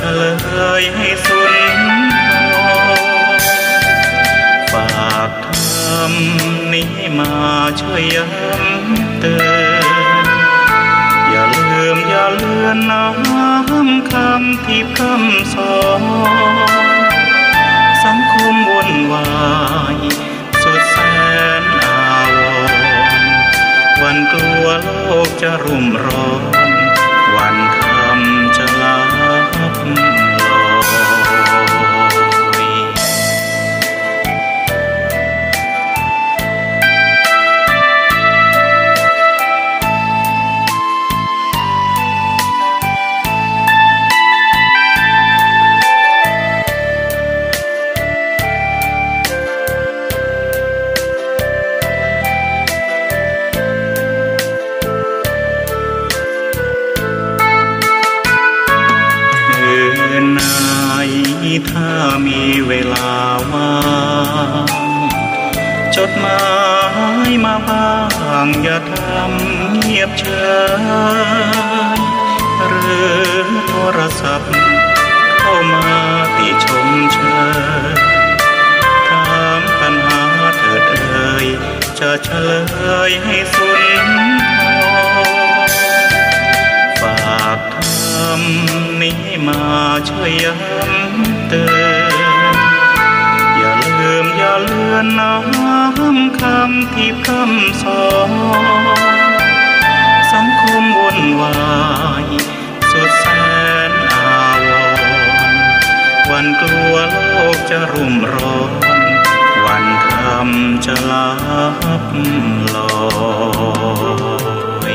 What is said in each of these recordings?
ลยให้สุนฝากธรรมนี้มาช่วยย้ำเตือนอย่าลืมอย่าเลือนน้ำคำที่พร่ำสอนสังคมวุ่นวายสุดแสนอาวรณ์วันกลัวโลกจะรุ่มร้อนวันธรรมจะลับลอยถ้ามีเวลาว่างจดหมายมาบ้างอย่าทำเงียบเฉยหรือโทรศัพท์เข้ามาติชมเชยถามปัญหาเถิดเอ่ยจะเฉลยให้สุนฝากธรรมนี้มาช่วยย้ำเตือนอย่าลืมอย่าเลือนน้ำคำที่พร่ำสอนสังคมวุ่นวายสุดแสนอาวรณ์วันกลัวโลกจะรุ่มร้อนวันธรรมจะลับลอย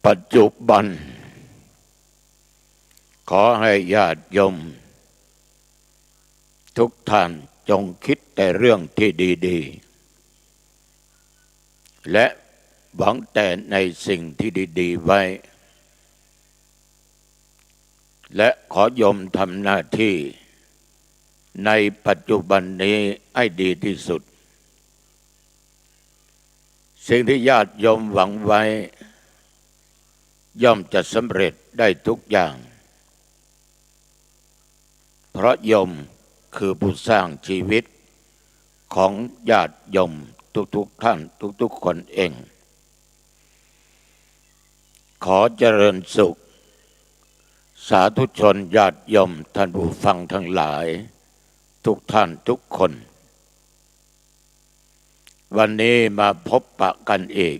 ปัจจุบันขอให้ญาติโยมทุกท่านจงคิดแต่เรื่องที่ดีๆและหวังแต่ในสิ่งที่ดีๆไว้และขอโยมทำหน้าที่ในปัจจุบันนี้ให้ดีที่สุดสิ่งที่ญาติโยมหวังไว้ย่อมจะสำเร็จได้ทุกอย่างเพราะโยมคือผู้สร้างชีวิตของญาติโยมทุกท่านทุกคนเองขอเจริญสุขสาธุชนญาติโยมท่านผู้ฟังทั้งหลายทุกท่านทุกคนวันนี้มาพบปะกันอีก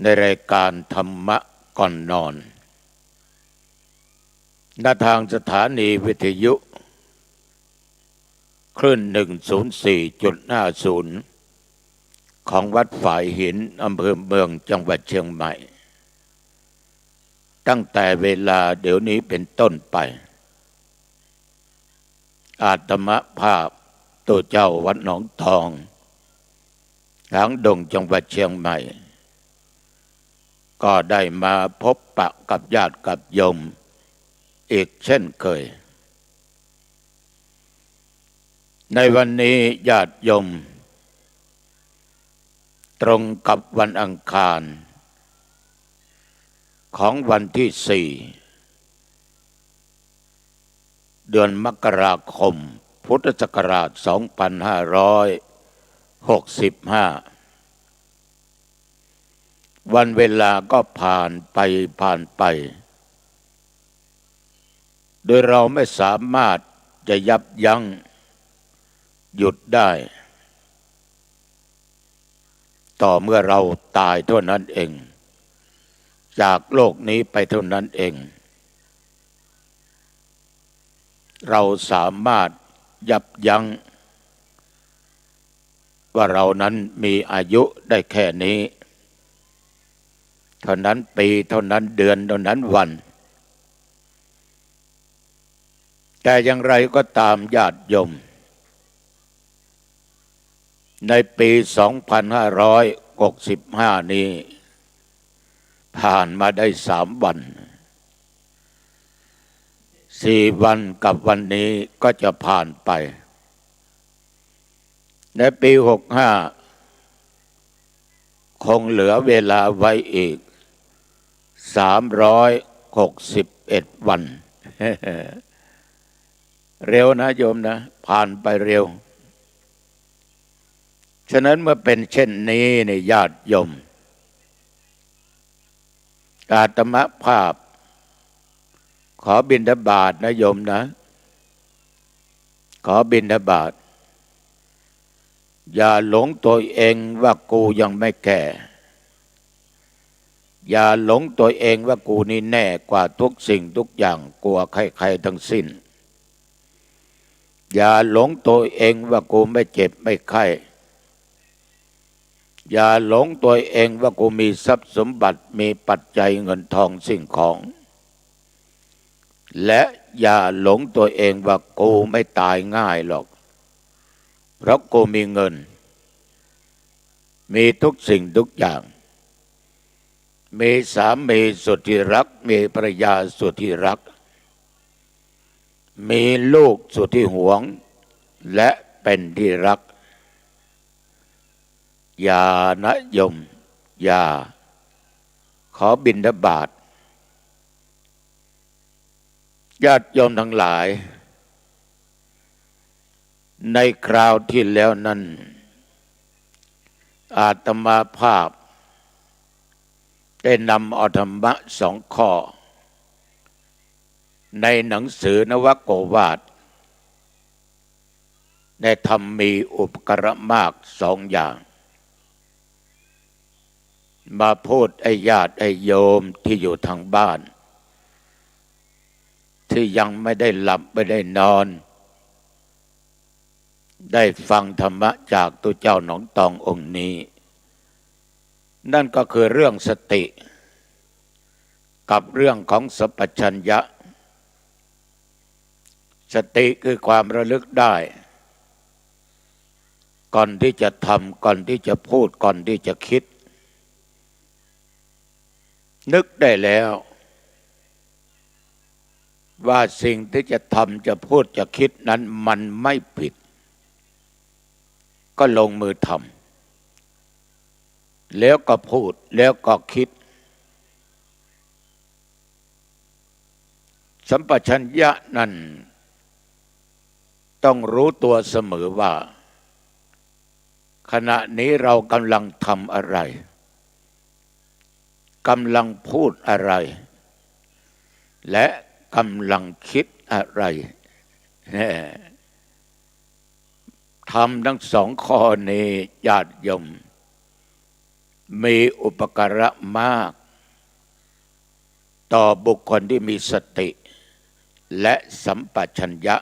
ในรายการธรรมะก่อนนอนณทางสถานีวิทยุคลื่น 104.50 ของวัดฝายหินอำเภอเมืองจังหวัดเชียงใหม่ตั้งแต่เวลาเดี๋ยวนี้เป็นต้นไปอาตมภาพตัวเจ้าวัดหนองทองหางดงจังหวัดเชียงใหม่ก็ได้มาพบปะกับญาติกับโยมอีกเช่นเคยในวันนี้ญาติโยมตรงกับวันอังคารของวันที่4เดือนมกราคมพุทธศักราช2565วันเวลาก็ผ่านไปโดยเราไม่สามารถจะยับยั้งหยุดได้ต่อเมื่อเราตายเท่านั้นเองจากโลกนี้ไปเท่านั้นเองเราสามารถยับยั้งว่าเรานั้นมีอายุได้แค่นี้เท่านั้นปีเท่านั้นเดือนเท่านั้นวันแต่อย่างไรก็ตามญาติโยมในปี2565นี้ผ่านมาได้3 วัน4 วันกับวันนี้ก็จะผ่านไป ในปี65คงเหลือเวลาไว้อีก361 วัน เร็วนะโยมนะผ่านไปเร็วฉะนั้นเมื่อเป็นเช่นนี้ในญาติโยมอาตมภาพขอบิณฑบาตนะโยมนะขอบิณฑบาตอย่าหลงตัวเองว่ากูยังไม่แก่อย่าหลงตัวเองว่ากูนี่แน่กว่าทุกสิ่งทุกอย่างกลัวใครๆทั้งสิ้นอย่าหลงตัวเองว่ากูไม่เจ็บไม่ไข้อย่าหลงตัวเองว่ากูมีทรัพย์สมบัติมีปัจจัยเงินทองสิ่งของและอย่าหลงตัวเองว่ากูไม่ตายง่ายหรอกเพราะกูมีเงินมีทุกสิ่งทุกอย่างมีสามีสุดที่รักมีภรรยาสุดที่รักมีลูกสุดที่หวงและเป็นที่รักอย่านะโยมอย่าขอบิณฑบาตญาติโยมทั้งหลายในคราวที่แล้วนั้นอาตมาภาพได้นำเอาธรรมะ2 ข้อในหนังสือนวโกวาทได้ทำมีอุปการะมาก2 อย่างมาพูดไอ้ญาติไอ้โยมที่อยู่ทางบ้านที่ยังไม่ได้หลับไม่ได้นอนได้ฟังธรรมะจากตัวเจ้าหนองตององค์นี้นั่นก็คือเรื่องสติกับเรื่องของสัพพัญญะสติคือความระลึกได้ก่อนที่จะทำก่อนที่จะพูดก่อนที่จะคิดนึกได้แล้วว่าสิ่งที่จะทำจะพูดจะคิดนั้นมันไม่ผิดก็ลงมือทำแล้วก็พูดแล้วก็คิดสัมปชัญญะนั้นต้องรู้ตัวเสมอว่าขณะนี้เรากำลังทำอะไรกำลังพูดอะไรและกำลังคิดอะไรทำทั้ง2 ข้อนี้ญาติโยมมีอุปการะมากต่อบุคคลที่มีสติและสัมปชัญญะ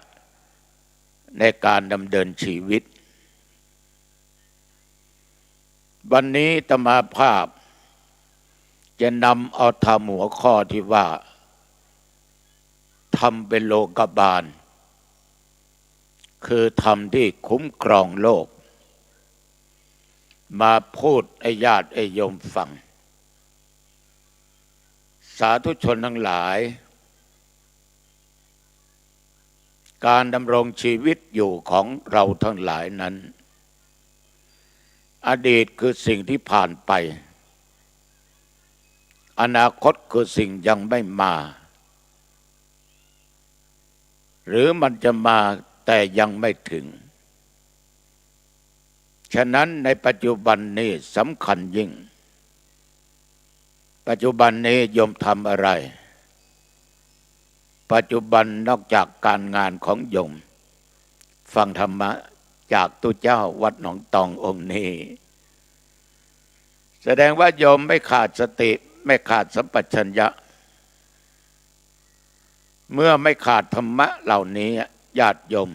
ในการดำเนินชีวิตวันนี้อาตมาภาพจะนำเอาธรรมหัวข้อที่ว่าธรรมเป็นโลกบาลคือธรรมที่คุ้มครองโลกมาพูดให้ญาติให้โยมฟังสาธุชนทั้งหลายการดำรงชีวิตอยู่ของเราทั้งหลายนั้นอดีตคือสิ่งที่ผ่านไปอนาคตคือสิ่งยังไม่มาหรือมันจะมาแต่ยังไม่ถึงฉะนั้นในปัจจุบันนี้สำคัญยิ่งปัจจุบันนี้โยมทำอะไรปัจจุบันนอกจากการงานของโยมฟังธรรมะจากตุเจ้าวัดหนองตององค์นี้แสดงว่าโยมไม่ขาดสติไม่ขาดสัมปชัญญะเมื่อไม่ขาดธรรมะเหล่านี้ญาติโยม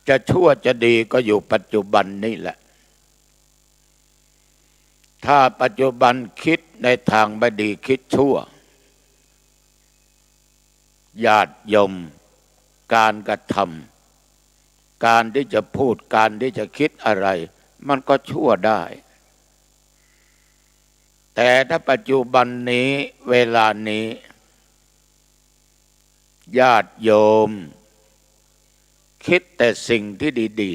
จะชั่วจะดีก็อยู่ปัจจุบันนี่แหละถ้าปัจจุบันคิดในทางไม่ดีคิดชั่วญาติโยมการกระทำการที่จะพูดการที่จะคิดอะไรมันก็ชั่วได้แต่ถ้าปัจจุบันนี้เวลานี้ญาติโยม คิดแต่สิ่งที่ดี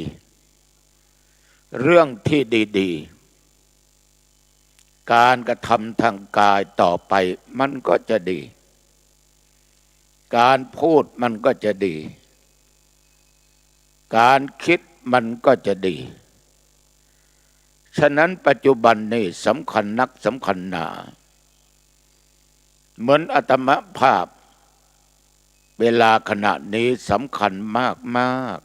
ๆเรื่องที่ดีๆการกระทำทางกายต่อไปมันก็จะดีการพูดมันก็จะดีการคิดมันก็จะดีฉะนั้นปัจจุบันนี้สำคัญนักสำคัญหนาเหมือนอาตมาภาพเวลาขณะนี้สำคัญมาก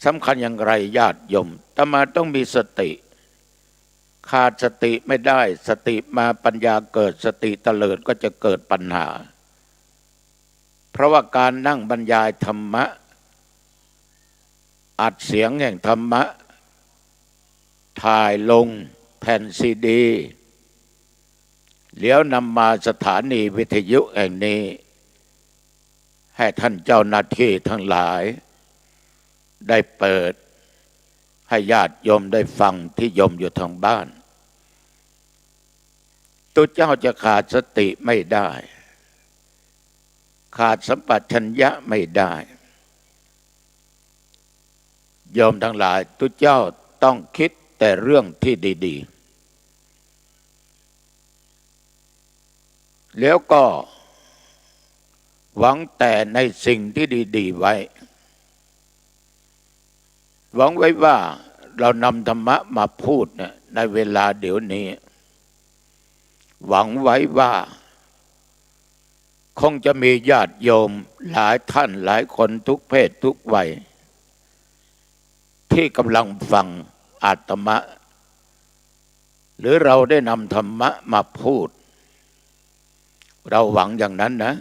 สำคัญอย่างไรญาติโยมอาตมาต้องมีสติขาดสติไม่ได้สติมาปัญญาเกิดสติเตลิดก็จะเกิดปัญหาเพราะว่าการนั่งบรรยายธรรมะอัดเสียงแห่งธรรมะถ่ายลงแผ่นซีดีแล้วนำมาสถานีวิทยุแห่งนี้ให้ท่านเจ้าหน้าที่ทั้งหลายได้เปิดให้ญาติโยมได้ฟังที่โยมอยู่ทางบ้านตัวเจ้าจะขาดสติไม่ได้ขาดสัมปชัญญะไม่ได้โยมทั้งหลายตัวเจ้าต้องคิดแต่เรื่องที่ดีๆแล้วก็หวังแต่ในสิ่งที่ดีๆไว้หวังไว้ว่าเรานำธรรมะมาพูดเนี่ยในเวลาเดี๋ยวนี้หวังไว้ว่าคงจะมีญาติโยมหลายท่านหลายคนทุกเพศทุกวัยที่กำลังฟังอาตมะหรือเราได้นำธรรมะมาพูดเราหวังอย่างนั้นนะ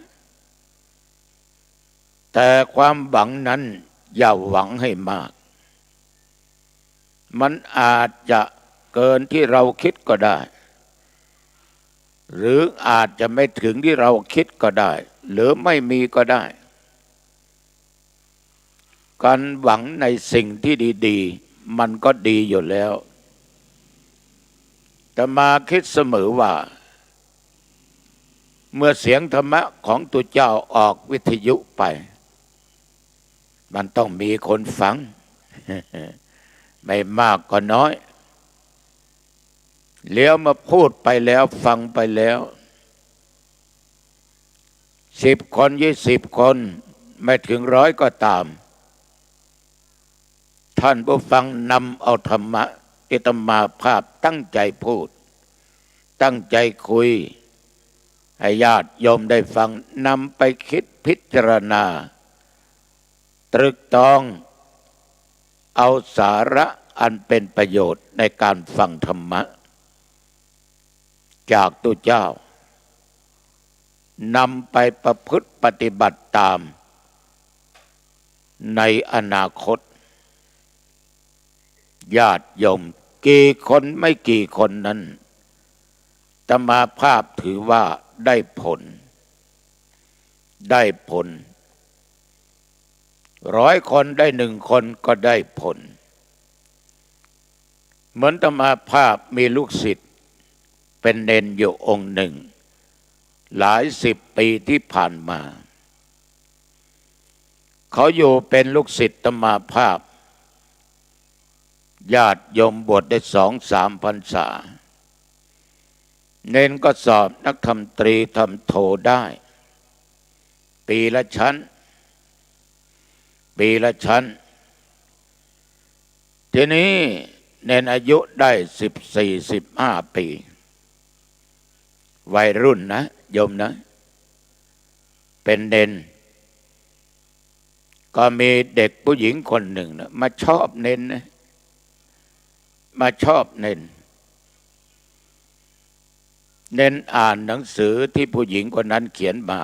แต่ความหวังนั้นอย่าหวังให้มากมันอาจจะเกินที่เราคิดก็ได้หรืออาจจะไม่ถึงที่เราคิดก็ได้หรือไม่มีก็ได้การหวังในสิ่งที่ดีๆมันก็ดีอยู่แล้วแต่มาคิดเสมอว่าเมื่อเสียงธรรมะของตัวเจ้าออกวิทยุไปมันต้องมีคนฟัง ไม่มากก็น้อยเลี้ยวมาพูดไปแล้วฟังไปแล้ว10 คน20 คนไม่ถึง100ก็ตามท่านผู้ฟังนำเอาธรรมะที่อาตมาภาพตั้งใจพูดตั้งใจคุยให้ญาติโยมได้ฟังนำไปคิดพิจารณาตรึกตรองเอาสาระอันเป็นประโยชน์ในการฟังธรรมะจากตัวเจ้านำไปประพฤติปฏิบัติตามในอนาคตญาติโยมกี่คนไม่กี่คนนั้นอาตมาภาพถือว่าได้ผล100 คนได้1 คนก็ได้ผลเหมือนอาตมาภาพมีลูกศิษย์เป็นเณรอยู่องค์หนึ่งหลาย10 ปีที่ผ่านมาเขาอยู่เป็นลูกศิษย์อาตมาภาพญาติโยมบวชได้2-3 พรรษาเณรก็สอบนักธรรมตรีธรรมโทได้ปีละชั้นทีนี้เณรอายุได้14-15 ปีวัยรุ่นนะโยมนะเป็นเณรก็มีเด็กผู้หญิงคนหนึ่งนะมาชอบเณรนะมาชอบเณรอ่านหนังสือที่ผู้หญิงคนนั้นเขียนมา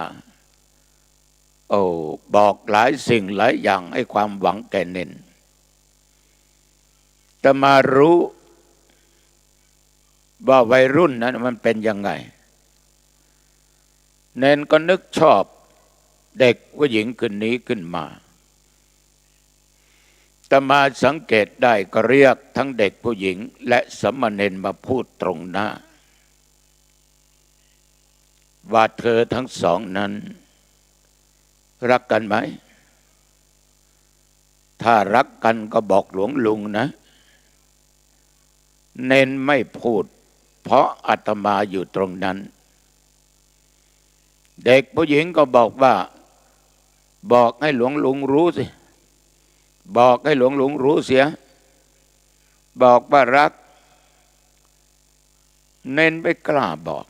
โอ้บอกหลายสิ่งหลายอย่างให้ความหวังแก่เณรแต่มารู้ว่าวัยรุ่นนั้นมันเป็นยังไงเณรก็นึกชอบเด็กผู้หญิงคนนี้ขึ้นมาแต่มาสังเกตได้ก็เรียกทั้งเด็กผู้หญิงและสมณเณรมาพูดตรงหน้าว่าเธอทั้งสองนั้นรักกันไหม ถ้ารักกันก็บอกหลวงลุงนะเน้นไม่พูดเพราะอาตมาอยู่ตรงนั้นเด็กผู้หญิงก็บอกว่าบอกให้หลวงลุงรู้สิบอกให้หลวงลุงรู้เสียบอกว่ารักเน้นไม่กล้าบอก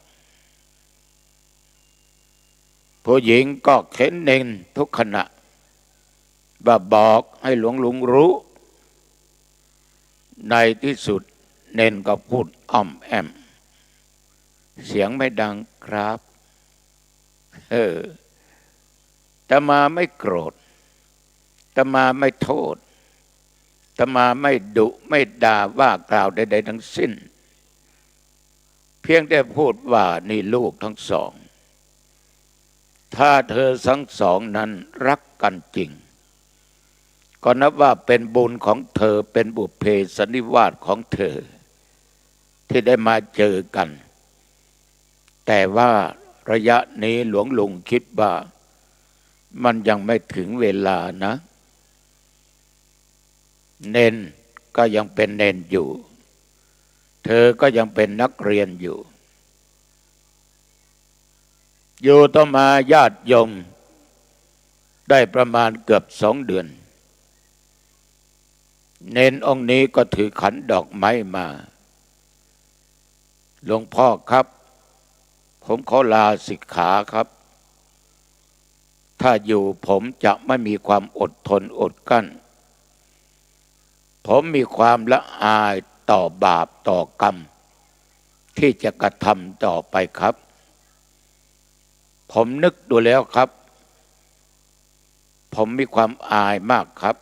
ผู้หญิงก็เข็นเน้นทุกขณะว่าบอกให้หลวงลุงรู้ในที่สุดเน้นก็พูดอ้อมแอมเสียงไม่ดังครับแต่มาไม่โกรธแต่มาไม่โทษแต่มาไม่ดุไม่ด่าว่ากล่าวใดๆทั้งสิ้นเพียงแต่พูดว่านี่ลูกทั้งสองถ้าเธอทั้งสองนั้นรักกันจริงก็นับว่าเป็นบุญของเธอเป็นบุพเพสันนิวาสของเธอที่ได้มาเจอกันแต่ว่าระยะนี้หลวงลุงคิดว่ามันยังไม่ถึงเวลานะเนนก็ยังเป็นเนนอยู่เธอก็ยังเป็นนักเรียนอยู่ต่อมาญาติโยมได้ประมาณเกือบ2 เดือนเนนองค์นี้ก็ถือขันดอกไม้มาหลวงพ่อครับผมขอลาสิกขาครับถ้าอยู่ผมจะไม่มีความอดทนอดกลั้นผมมีความละอายต่อบาปต่อกรรมที่จะกระทำต่อไปครับผมนึกดูแล้วครับผมมีความอายมากครับ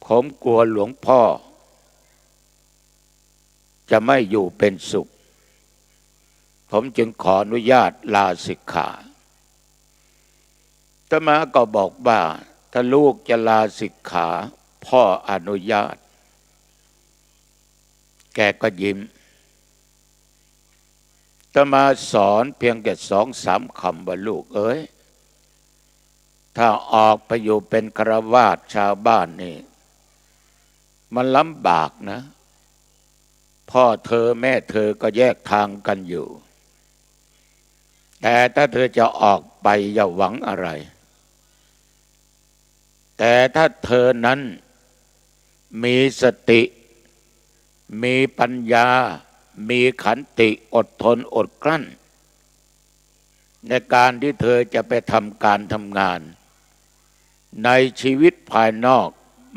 ผมกลัวหลวงพ่อจะไม่อยู่เป็นสุขผมจึงขออนุญาตลาสิกขาอาตมาก็บอกว่าถ้าลูกจะลาสิกขาพ่ออนุญาตแกก็ยิ้มอาตมาสอนเพียงแค่2-3 คำว่าลูกเอ้ยถ้าออกไปอยู่เป็นฆราวาสชาวบ้านนี่มันลำบากนะพ่อเธอแม่เธอก็แยกทางกันอยู่แต่ถ้าเธอจะออกไปอย่าหวังอะไรแต่ถ้าเธอนั้นมีสติมีปัญญามีขันติอดทนอดกลั้นในการที่เธอจะไปทำการทำงานในชีวิตภายนอก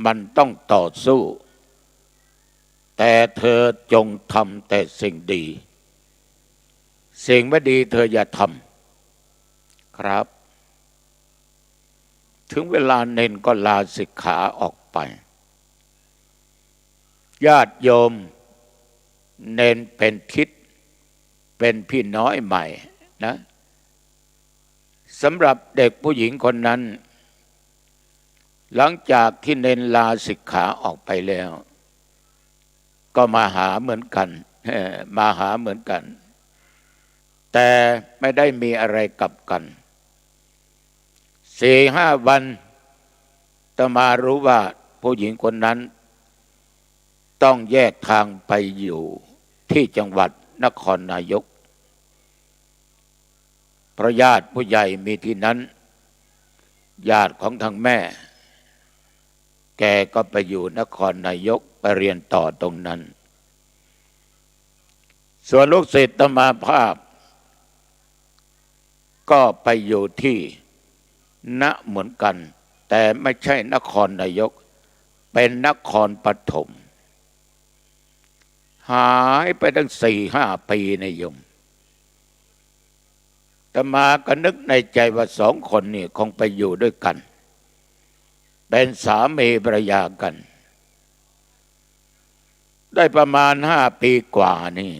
มันต้องต่อสู้แต่เธอจงทำแต่สิ่งดีสิ่งไม่ดีเธออย่าทำครับถึงเวลาเน้นก็ลาสิกขาออกไปญาติโยมเน้นเป็นทิศเป็นพี่น้อยใหม่นะสำหรับเด็กผู้หญิงคนนั้นหลังจากที่เน้นลาสิกขาออกไปแล้วก็มาหาเหมือนกันมาหาเหมือนกันแต่ไม่ได้มีอะไรกับกัน4-5 วันอาตมารู้ว่าผู้หญิงคนนั้นต้องแยกทางไปอยู่ที่จังหวัดนครนายกเพราะญาติผู้ใหญ่มีที่นั้นญาติของทางแม่แกก็ไปอยู่นครนายกไปเรียนต่อตรงนั้นส่วนลูกศิษย์อาตมาภาพก็ไปอยู่ที่ณเหมือนกันแต่ไม่ใช่นครนายกเป็นนครปฐมหายไปตั้ง4-5 ปีในยมอาตมาก็นึกในใจว่า2 คนนี่คงไปอยู่ด้วยกันเป็นสามีภรรยากันได้ประมาณ5 ปีกว่านี่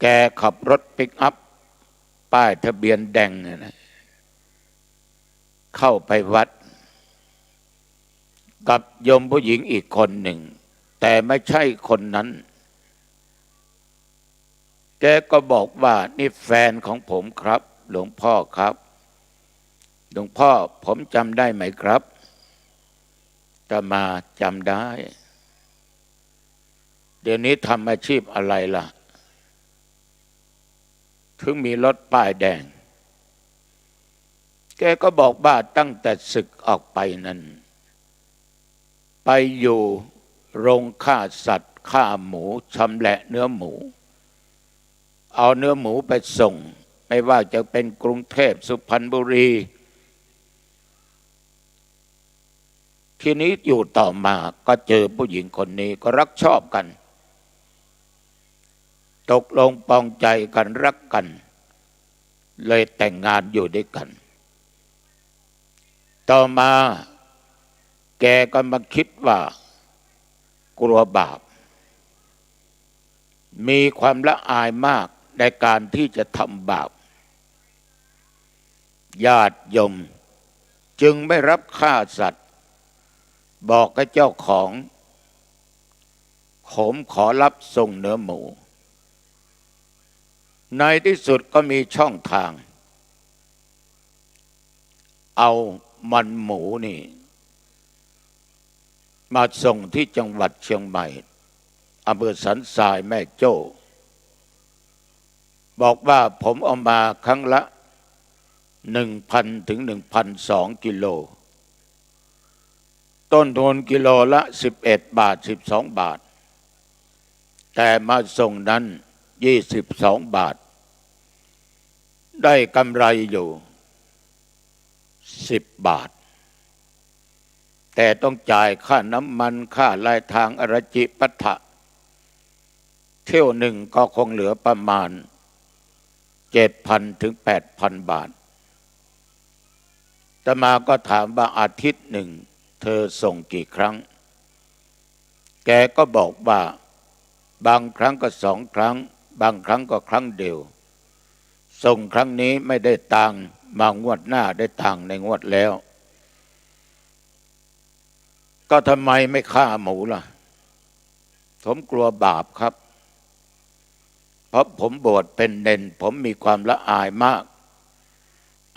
แกขับรถปิกอัพป้ายทะเบียนแดงนะเข้าไปวัดกับโยมผู้หญิงอีกคนหนึ่งแต่ไม่ใช่คนนั้นแกก็บอกว่านี่แฟนของผมครับหลวงพ่อครับ หลวงพ่อผมจำได้ไหมครับอาตมาจำได้เดี๋ยวนี้ทำอาชีพอะไรล่ะถึงมีรถป้ายแดงแกก็บอกว่าตั้งแต่ศึกออกไปนั้นไปอยู่โรงฆ่าสัตว์ฆ่าหมูชำแหละเนื้อหมูเอาเนื้อหมูไปส่งไม่ว่าจะเป็นกรุงเทพสุพรรณบุรีทีนี้อยู่ต่อมาก็เจอผู้หญิงคนนี้ก็รักชอบกันตกลงปองใจกันรักกันเลยแต่งงานอยู่ด้วยกันต่อมาแกก็มาคิดว่ากลัวบาปมีความละอายมากในการที่จะทำบาปญาติโยมจึงไม่รับฆ่าสัตว์บอกกับเจ้าของผมขอรับส่งเนื้อหมูในที่สุดก็มีช่องทางเอามันหมูนี่มาส่งที่จังหวัดเชียงใหม่อำเภอสันทรายแม่โจ้บอกว่าผมเอามาครั้งละ 1,000 ถึง 1,200 กิโลต้นทุนกิโลละ11 บาท12 บาทแต่มาส่งนั้น22 บาทได้กำไรอยู่10 บาทแต่ต้องจ่ายค่าน้ำมันค่าลายทางอรจิปัฏฐะเที่ยวหนึ่งก็คงเหลือประมาณ 7,000 ถึง 8,000 บาทอาตมาก็ถามว่าอาทิตย์หนึ่งเธอส่งกี่ครั้งแกก็บอกว่าบางครั้งก็2 ครั้งบางครั้งก็ครั้งเดียวส่งครั้งนี้ไม่ได้ตังค์มางวดหน้าได้ตังค์ในงวดแล้วก็ทำไมไม่ฆ่าหมูล่ะผมกลัวบาปครับเพราะผมบวชเป็นเณรผมมีความละอายมาก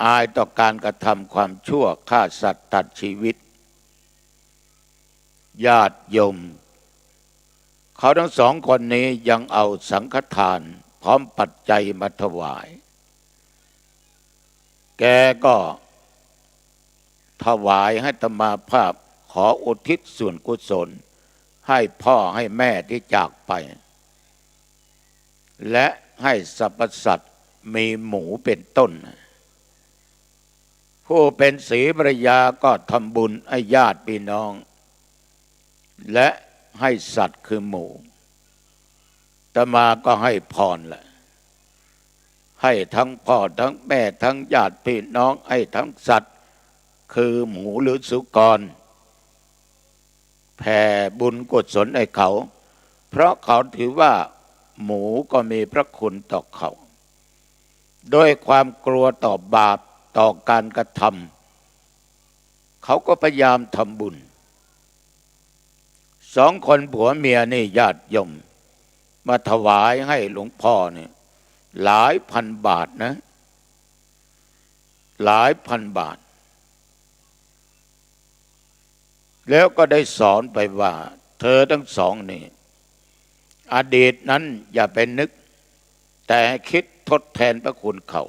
อายต่อการกระทำความชั่วฆ่าสัตว์ตัดชีวิตญาติโยมเขาทั้ง2 คนนี้ยังเอาสังฆทานพร้อมปัจจัยมาถวายแกก็ถวายให้อาตมาภาพขออุทิศส่วนกุศลให้พ่อให้แม่ที่จากไปและให้สรรพสัตว์มีหมูเป็นต้นผู้เป็นศรีภรรยาก็ทำบุญให้ญาติพี่น้องและให้สัตว์คือหมูอาตมาก็ให้พรแหละให้ทั้งพ่อทั้งแม่ทั้งญาติพี่น้องให้ทั้งสัตว์คือหมูหรือสุกรแผ่บุญกุศลให้เขาเพราะเขาถือว่าหมูก็มีพระคุณต่อเขาด้วยความกลัวต่อบาปต่อการกระทำเขาก็พยายามทำบุญ2 คนผัวเมียนี่ญาติโยมมาถวายให้หลวงพ่อเนี่ยหลายพันบาทนะหลายพันบาทแล้วก็ได้สอนไปว่าเธอทั้ง2นี่อดีตนั้นอย่าไปนึกแต่คิดทดแทนพระคุณเขา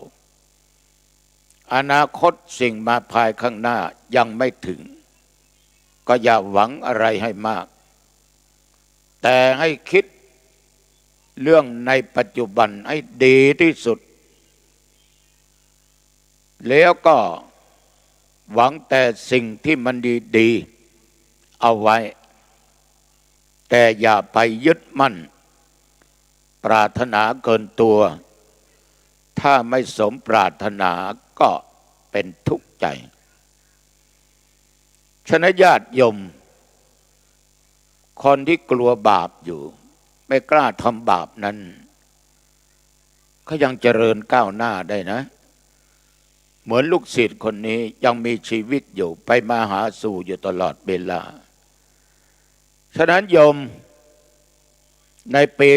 อนาคตสิ่งมาภายข้างหน้ายังไม่ถึงก็อย่าหวังอะไรให้มากแต่ให้คิดเรื่องในปัจจุบันให้ดีที่สุดแล้วก็หวังแต่สิ่งที่มันดีๆเอาไว้แต่อย่าไปยึดมั่นปรารถนาเกินตัวถ้าไม่สมปรารถนาก็เป็นทุกข์ใจฉะนั้นญาติโยมคนที่กลัวบาปอยู่ไม่กล้าทำบาปนั้นเขายังเจริญก้าวหน้าได้นะเหมือนลูกศิษย์คนนี้ยังมีชีวิตอยู่ไปมาหาสู่อยู่ตลอดเวลาฉะนั้นโยมในปี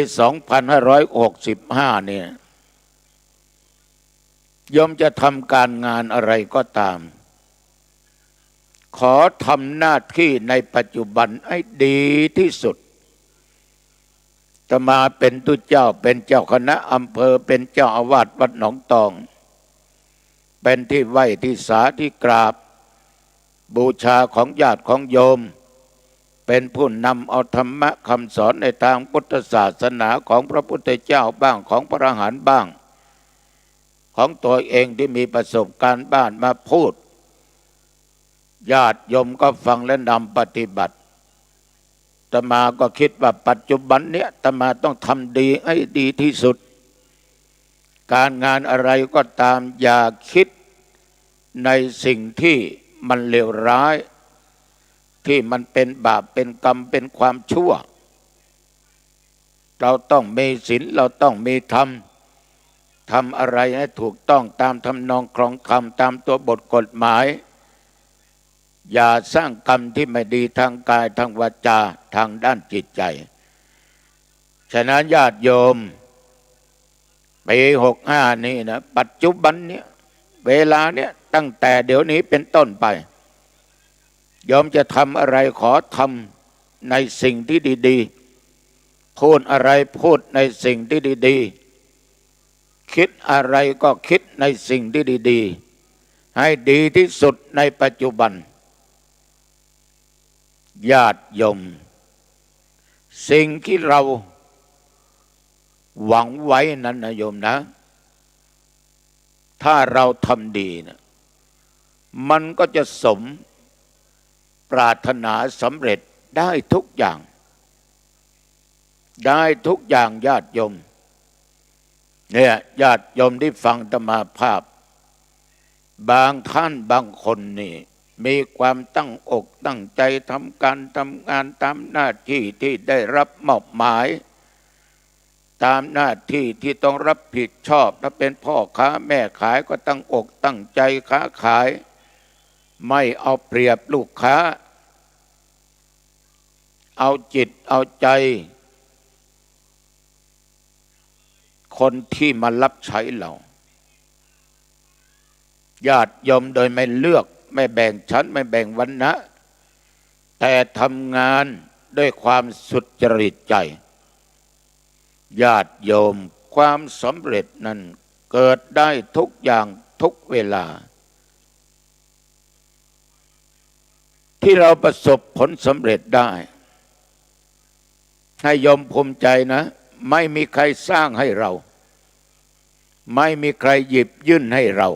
2565 เนี่ยโยมจะทำการงานอะไรก็ตาม ขอทำหน้าที่ในปัจจุบันให้ดีที่สุดอาตมาเป็นตุเจ้าเป็นเจ้าคณะอำเภอเป็นเจ้าอาวาสวัดหนองตองเป็นที่ไหว้ที่สาที่กราบบูชาของญาติของโยมเป็นผู้นำเอาธรรมะคำสอนในทางพุทธศาสนาของพระพุทธเจ้าบ้างของพระอรหันต์บ้างของตัวเองที่มีประสบการณ์บ้านมาพูดญาติโยมก็ฟังและนำปฏิบัติอาตมาก็คิดว่าปัจจุบันเนี้ยอาตมาต้องทำดีให้ดีที่สุดการงานอะไรก็ตามอย่าคิดในสิ่งที่มันเลวร้ายที่มันเป็นบาปเป็นกรรมเป็นความชั่วเราต้องมีศีลเราต้องมีธรรมทำอะไรให้ถูกต้องตามทำนองครองธรรมตามตัวบทกฎหมายอย่าสร้างกรรมที่ไม่ดีทางกายทางวาจาทางด้านจิตใจฉะนั้นญาติโยมปี65นี้นะปัจจุบันเนี้ยเวลาเนี้ยตั้งแต่เดี๋ยวนี้เป็นต้นไปโยมจะทำอะไรขอทำในสิ่งที่ดีๆพูดอะไรพูดในสิ่งที่ดีๆคิดอะไรก็คิดในสิ่งที่ดีๆให้ดีที่สุดในปัจจุบันญาติโยมสิ่งที่เราหวังไว้นั้นนะโยมนะถ้าเราทำดีนะมันก็จะสมปรารถนาสำเร็จได้ทุกอย่างได้ทุกอย่างญาติโยมเนี่ยญาติโยมที่ฟังอาตมาภาพบางท่านบางคนนี่มีความตั้งอกตั้งใจทำการทำงานตามหน้าที่ที่ได้รับมอบหมายตามหน้าที่ที่ต้องรับผิดชอบถ้าเป็นพ่อค้าแม่ขายก็ตั้งอกตั้งใจค้าขายไม่เอาเปรียบลูกค้าเอาจิตเอาใจคนที่มารับใช้เราญาติโยมโดยไม่เลือกไม่แบ่งชั้นไม่แบ่งวรรณะแต่ทำงานด้วยความสุจริตใจญาติโยมความสำเร็จนั้นเกิดได้ทุกอย่างทุกเวลาที่เราประสบผลสำเร็จได้ให้โยมภูมิใจนะไม่มีใครสร้างให้เราไม่มีใครหยิบยื่นให้เรา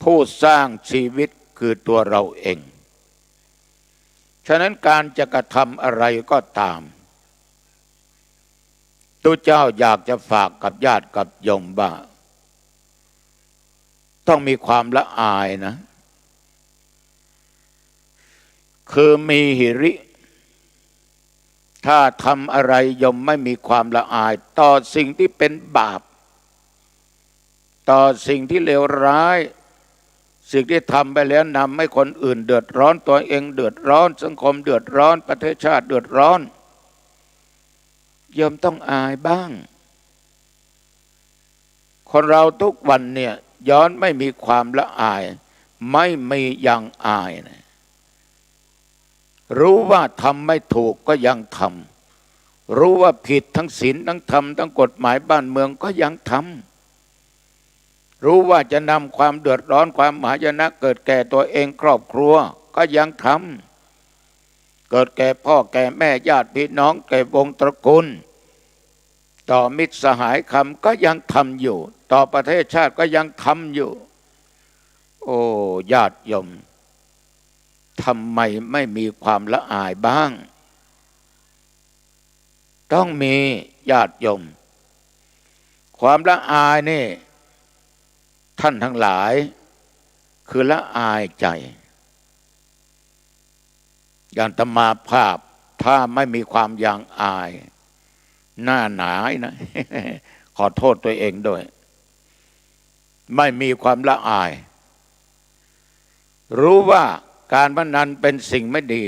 ผู้สร้างชีวิตคือตัวเราเองฉะนั้นการจะกระทำอะไรก็ตามตัวเจ้าอยากจะฝากกับญาติกับโยมว่าต้องมีความละอายนะคือมีหิริถ้าทำอะไรโยมไม่มีความละอายต่อสิ่งที่เป็นบาปต่อสิ่งที่เลวร้ายสิ่งที่ทำไปแล้วนำให้คนอื่นเดือดร้อนตัวเองเดือดร้อนสังคมเดือดร้อนประเทศชาติเดือดร้อนโยมต้องอายบ้างคนเราทุกวันเนี่ยย้อนไม่มีความละอายไม่มียังอายนะรู้ว่าทำไม่ถูกก็ยังทำรู้ว่าผิดทั้งศีลทั้งธรรมทั้งกฎหมายบ้านเมืองก็ยังทำรู้ว่าจะนำความเดือดร้อนความมหายนะเกิดแก่ตัวเองครอบครัวก็ยังทำเกิดแก่พ่อแก่แม่ญาติพี่น้องแก่วงตระกูลต่อมิตรสหายคำก็ยังทำอยู่ต่อประเทศชาติก็ยังทำอยู่โอ้ญาติโยมทำไมไม่มีความละอายบ้างต้องมีญาติโยมความละอายนี่ท่านทั้งหลายคือละอายใจอย่างอาตมาภาพถ้าไม่มีความยางอายหน้าหนายนะ ขอโทษตัวเองด้วยไม่มีความละอายรู้ว่าการพนันเป็นสิ่งไม่ดี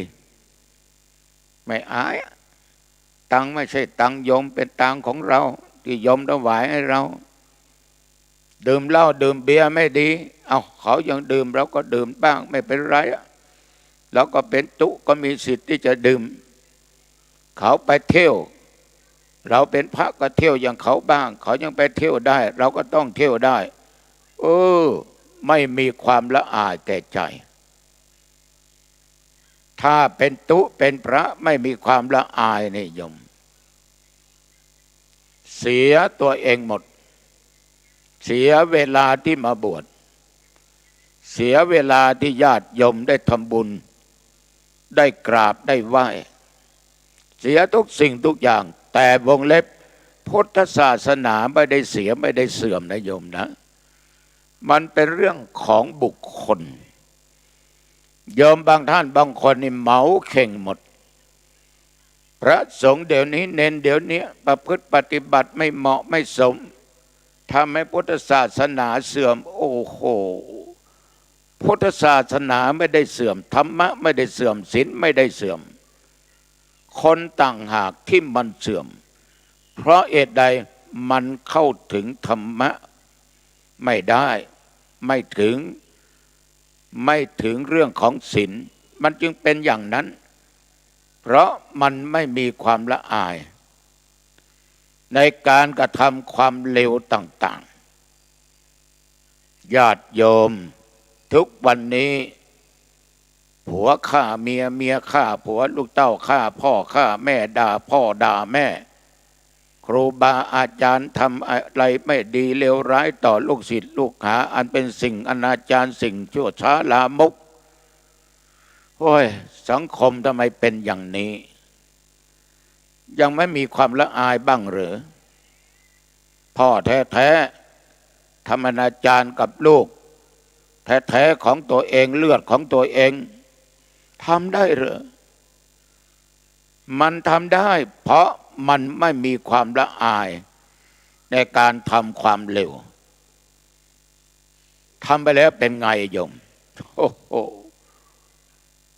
ไม่อายตังไม่ใช่ตังโยมเป็นตังของเราที่โยมถวายให้เราดื่มเหล้าดื่มเบียร์ไม่ดี เอาเขายังดื่มเราก็ดื่มบ้างไม่เป็นไรเราก็เป็นตุก็มีสิทธิ์ที่จะดื่มเขาไปเที่ยวเราเป็นพระก็เที่ยวอย่างเขาบ้างเขายังไปเที่ยวได้เราก็ต้องเที่ยวได้ไม่มีความละอายแก่ใจถ้าเป็นตุเป็นพระไม่มีความละอายนี่โยมเสียตัวเองหมดเสียเวลาที่มาบวชเสียเวลาที่ญาติโยมได้ทำบุญได้กราบได้ไหว้เสียทุกสิ่งทุกอย่างแต่วงเล็บพุทธศาสนาไม่ได้เสียไม่ได้เสื่อมนะโยมนะมันเป็นเรื่องของบุคคลโยมบางท่านบางคนนี่เหมาเข่งหมดพระสงฆ์เดี๋ยวนี้เน้นเดี๋ยวนี้ประพฤติปฏิบัติไม่เหมาะไม่สมทำให้พุทธศาสนาเสื่อมโอ้โหพุทธศาสนาไม่ได้เสื่อมธรรมะไม่ได้เสื่อมศีลไม่ได้เสื่อมคนต่างหากที่มันเสื่อมเพราะเหตุใดมันเข้าถึงธรรมะไม่ได้ไม่ถึงเรื่องของศีลมันจึงเป็นอย่างนั้นเพราะมันไม่มีความละอายในการกระทำความเลวต่างๆญาติโยมทุกวันนี้ผัวฆ่าเมียเมียฆ่าผัวลูกเต้าฆ่าพ่อฆ่าแม่ด่าพ่อด่าแม่ครูบาอาจารย์ทำอะไรไม่ดีเลวร้ายต่อลูกศิษย์ลูกหาอันเป็นสิ่งอนาจารสิ่งชั่วช้าลามกโอ้ยสังคมทำไมเป็นอย่างนี้ยังไม่มีความละอายบ้างหรือพ่อแท้ๆทำอนาจารกับลูกแท้ๆของตัวเองเลือดของตัวเองทำได้หรือมันทำได้เพราะมันไม่มีความละอายในการทำความเลวทำไปแล้วเป็นไงโยมโอ้โห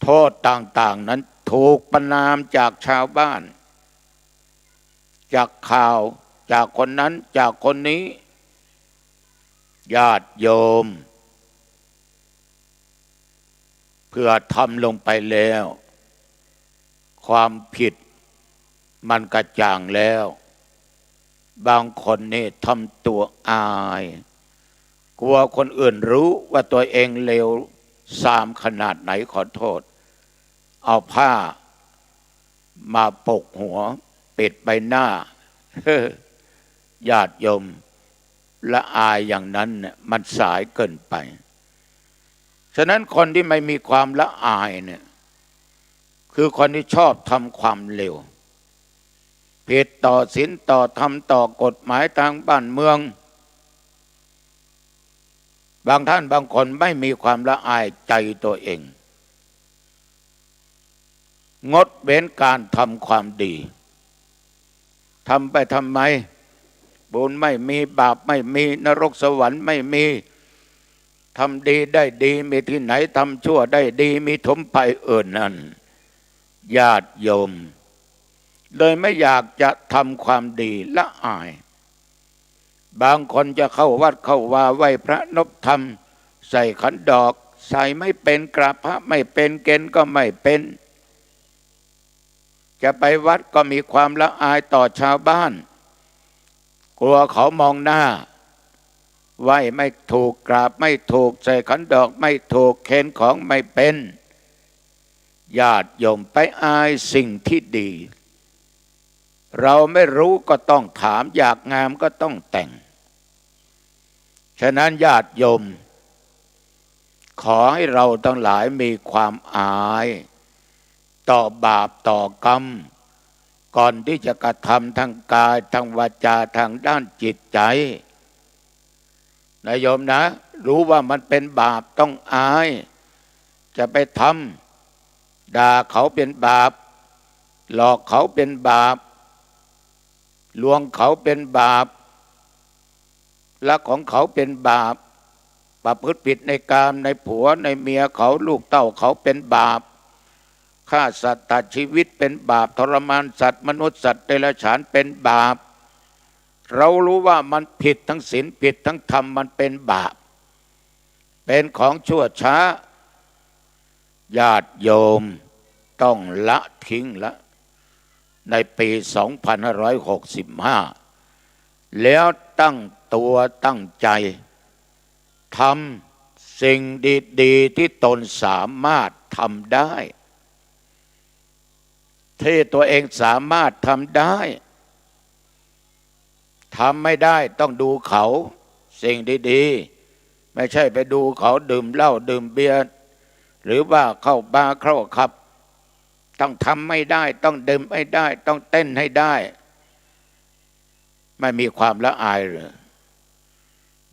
โทษต่างๆนั้นถูกประณามจากชาวบ้านจากข่าวจากคนนั้นจากคนนี้ญาติโยมเพื่อทำลงไปแล้วความผิดมันกระจ่างแล้วบางคนนี่ทำตัวอายกลัวคนอื่นรู้ว่าตัวเองเลวทรามขนาดไหนขอโทษเอาผ้ามาปกหัวปิดใบหน้าญาติโยมละอายอย่างนั้นเนี่ยมันสายเกินไปฉะนั้นคนที่ไม่มีความละอายเนี่ยคือคนที่ชอบทำความเลวผิดต่อศีลต่อธรรมต่อกฎหมายทางบ้านเมืองบางท่านบางคนไม่มีความละอายใจตัวเองงดเว้นการทำความดีทำไปทำไมบุญไม่มีบาปไม่มีนรกสวรรค์ไม่มีทำดีได้ดีมีที่ไหนทำชั่วได้ดีมีถมไปนั่นญาติโยมเลยไม่อยากจะทำความดีละอายบางคนจะเข้าวัดเข้าวาไหว้พระนบธรรมใส่ขันดอกใส่ไม่เป็นกราบพระไม่เป็นเกณฑ์ก็ไม่เป็นจะไปวัดก็มีความละอายต่อชาวบ้านกลัวเขามองหน้าไหว้ไม่ถูกกราบไม่ถูกใส่ขันดอกไม่ถูกเข็นของไม่เป็นญาติโยมไปอายสิ่งที่ดีเราไม่รู้ก็ต้องถามอยากงามก็ต้องแต่งฉะนั้นญาติโยมขอให้เราทั้งหลายมีความอายต่อบาปต่อกรรมก่อนที่จะกระทำทางกายทางวาจาทางด้านจิตใจนะโยมนะรู้ว่ามันเป็นบาปต้องอายจะไปทำด่าเขาเป็นบาปหลอกเขาเป็นบาปลวงเขาเป็นบาปลักของเขาเป็นบาปประพฤติผิดในกามในผัวในเมียเขาลูกเต้าเขาเป็นบาปฆ่าสัตว์ตัดชีวิตเป็นบาปทรมานสัตว์มนุษย์สัตว์เดรัจฉานเป็นบาปเรารู้ว่ามันผิดทั้งศีลผิดทั้งธรรมมันเป็นบาป เป็นของชั่วช้าญาติโยมต้องละทิ้งละในปี2565แล้วตั้งตัวตั้งใจทำสิ่งดีๆที่ตนสามารถทำได้ที่ตัวเองสามารถทำได้ทำไม่ได้ต้องดูเขาสิ่งดีๆไม่ใช่ไปดูเขาดื่มเหล้าดื่มเบียร์หรือว่าเข้าบาร์เข้าคับต้องทำไม่ได้ต้องดื่มไม่ได้ต้องเต้นให้ได้ไม่มีความละอายหรือ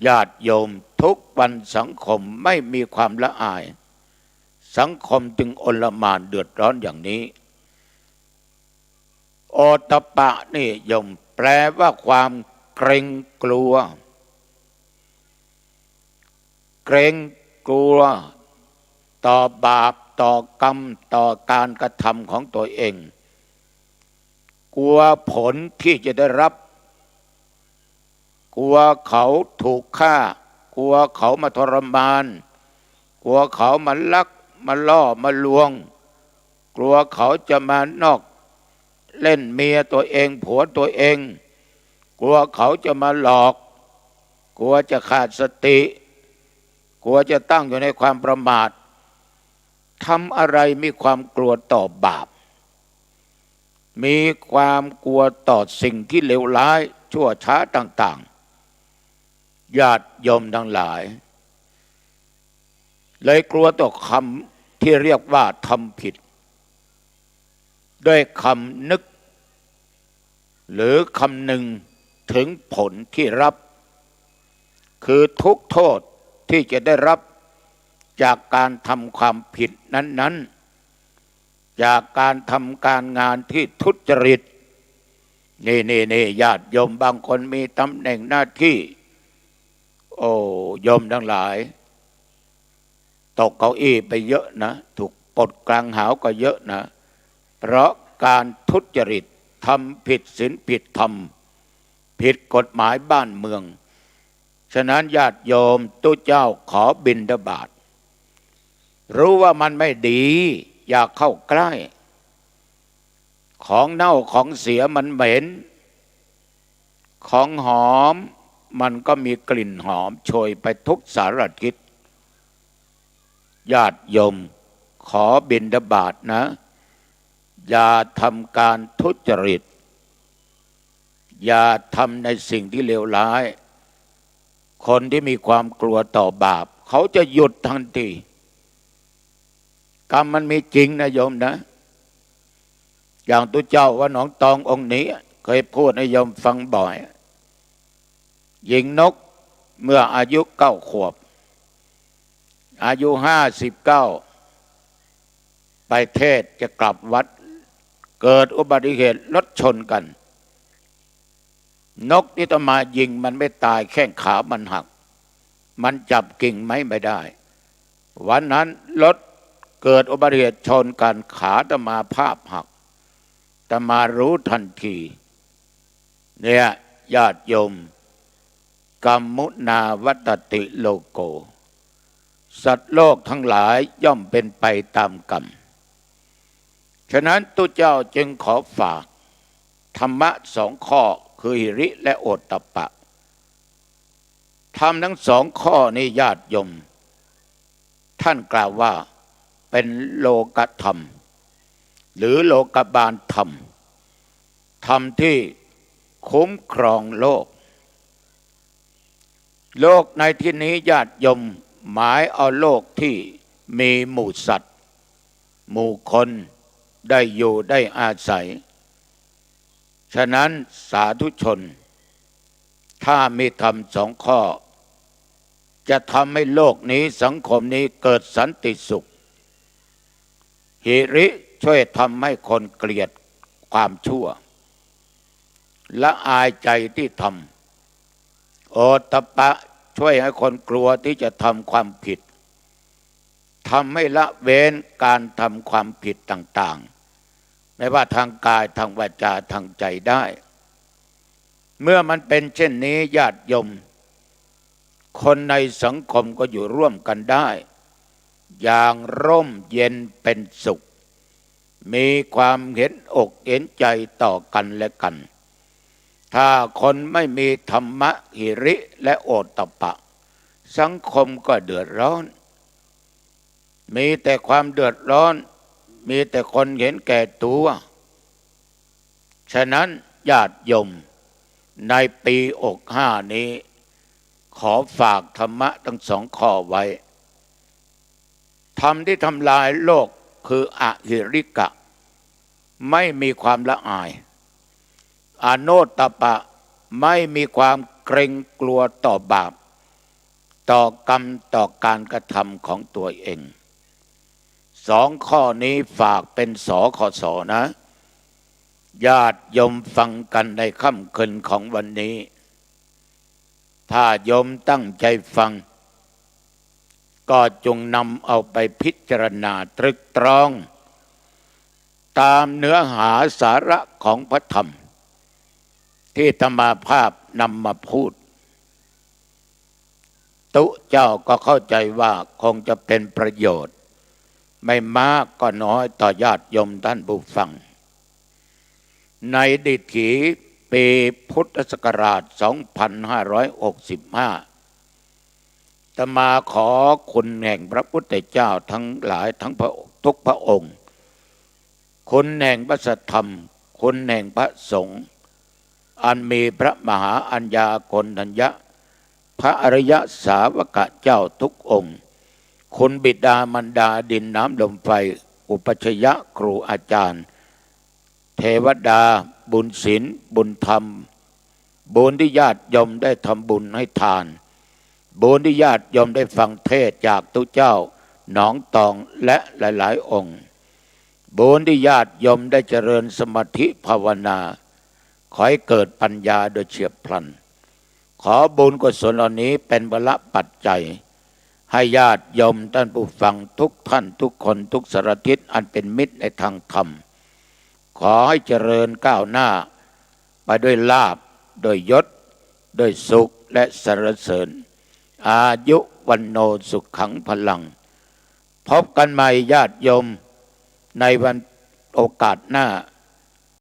ญาติโยมทุกวันสังคมไม่มีความละอายสังคมจึงอลหม่านเดือดร้อนอย่างนี้โอตตัปปะนี่โยมแปลว่าความเกรงกลัวเกรงกลัวต่อบาปต่อกรรมต่อการกระทำของตัวเองกลัวผลที่จะได้รับกลัวเขาถูกฆ่ากลัวเขามาทรมานกลัวเขามาลักมาล่อมาลวงกลัวเขาจะมานอกเล่นเมียตัวเองผัวตัวเองกลัวเขาจะมาหลอกกลัวจะขาดสติกลัวจะตั้งอยู่ในความประมาททำอะไรมีความกลัวต่อบาปมีความกลัวต่อสิ่งที่เลวร้ายชั่วช้าต่างๆญาติโยมทั้งหลายเลยกลัวต่อคำที่เรียกว่าทำผิดด้วยคำนึกหรือคำนึงถึงผลที่รับคือทุกโทษที่จะได้รับจากการทำความผิดนั้นๆจากการทำการงานที่ทุจริตนี่ญาติโยมบางคนมีตำแหน่งหน้าที่โอ้โยมทั้งหลายตกเก้าอี้ไปเยอะนะถูกปลดกลางหาวก็เยอะนะเพราะการทุจริตทำผิดศีลผิดธรรมผิดกฎหมายบ้านเมืองฉะนั้นญาติโยมตู้เจ้าขอบิณฑบาตรู้ว่ามันไม่ดีอย่าเข้าใกล้ของเน่าของเสียมันเหม็นของหอมมันก็มีกลิ่นหอมโชยไปทุกสารทิศญาติโยมขอบิณฑบาตนะอย่าทำการทุจริตอย่าทำในสิ่งที่เลวร้ายคนที่มีความกลัวต่อบาปเขาจะหยุดทันทีกรรมมันมีจริงนะโยมนะอย่างตุเจ้าว่าหนองตององค์นี้เคยพูดให้โยมฟังบ่อยหญิงนกเมื่ออายุ9 ขวบอายุ59ไปเทศจะกลับวัดเกิดอุบัติเหตุรถชนกันนกที่ตมายิงมันไม่ตายแข้งขามันหักมันจับกิ่งไม้ไม่ได้วันนั้นรถเกิดอุบัติเหตุชนกันขาตมาภาพหักตมารู้ทันทีเนี่ยญาติโยมกัมมุนาวัตติโลโกสัตว์โลกทั้งหลายย่อมเป็นไปตามกรรมฉะนั้นตุเจ้าจึงขอฝากธรรมะ2 ข้อคือหิริและโอตตัปปะธรรมทั้ง2 ข้อนี้ญาติโยมท่านกล่าวว่าเป็นโลกธรรมหรือโลกบาลธรรมธรรมที่คุ้มครองโลกโลกในที่นี้ญาติโยมหมายเอาโลกที่มีหมู่สัตว์หมู่คนได้อยู่ได้อาศัยฉะนั้นสาธุชนถ้ามีธรรม2 ข้อจะทำให้โลกนี้สังคมนี้เกิดสันติสุขหิริช่วยทำให้คนเกลียดความชั่วละอายใจที่ทำโอตตัปปะช่วยให้คนกลัวที่จะทำความผิดทำให้ละเว้นการทำความผิดต่างๆไม่ว่าทางกายทางวาจาทางใจได้เมื่อมันเป็นเช่นนี้ญาติโยม คนในสังคมก็อยู่ร่วมกันได้ อย่างร่มเย็นเป็นสุข มีความเห็นอกเห็นใจต่อกันและกัน ถ้าคนไม่มีธรรมะหิริและโอตตัปปะสังคมก็เดือดร้อนมีแต่ความเดือดร้อนมีแต่คนเห็นแก่ตัวฉะนั้นญาติโยมในปี65นี้ขอฝากธรรมะทั้งสองข้อไว้ธรรมที่ทำลายโลกคืออหิริกะไม่มีความละอายอโนตตัปปะไม่มีความเกรงกลัวต่อบาปต่อกรรมต่อการกระทำของตัวเองสองข้อนี้ฝากเป็นสคสนะญาติโยมฟังกันในค่ำคืนของวันนี้ถ้าโยมตั้งใจฟังก็จงนำเอาไปพิจารณาตรึกตรองตามเนื้อหาสาระของพระธรรมที่ธรรมาภาพนำมาพูดตุเจ้าก็เข้าใจว่าคงจะเป็นประโยชน์ไม่มากก็น้อยต่อญาติโยมท่านผู้ฟังในดิถีปีพุทธศักราช 2565 อาตมาขอคุณแห่งพระพุทธเจ้าทั้งหลายทั้งทุกพระองค์คุณแห่งพระสัทธรรมคุณแห่งพระสงฆ์อันมีพระมหาอัญญาโกณฑัญญะพระอริยสาวกเจ้าทุกองค์คุณบิดามารดาดินน้ำลมไฟอุปัชฌยะครูอาจารย์เทวดาบุญศีลบุญธรรมบุญที่ญาติโยมได้ทำบุญให้ทานบุญที่ญาติโยมได้ฟังเทศจากตุเจ้าหนองตองและหลายๆองค์บุญที่ญาติโยมได้เจริญสมาธิภาวนาขอให้เกิดปัญญาโดยเฉียบพลันขอบุญกุศลเหล่านี้เป็นบลปัจจัยให้ญาติโยมท่านผู้ฟังทุกท่านทุกคนทุกสารทิศอันเป็นมิตรในทางธรรมขอให้เจริญก้าวหน้าไปด้วยลาภด้วยยศด้วยสุขและสรรเสริญอายุวันโนสุขขังพลังพบกันใหม่ญาติโยมในวันโอกาสหน้า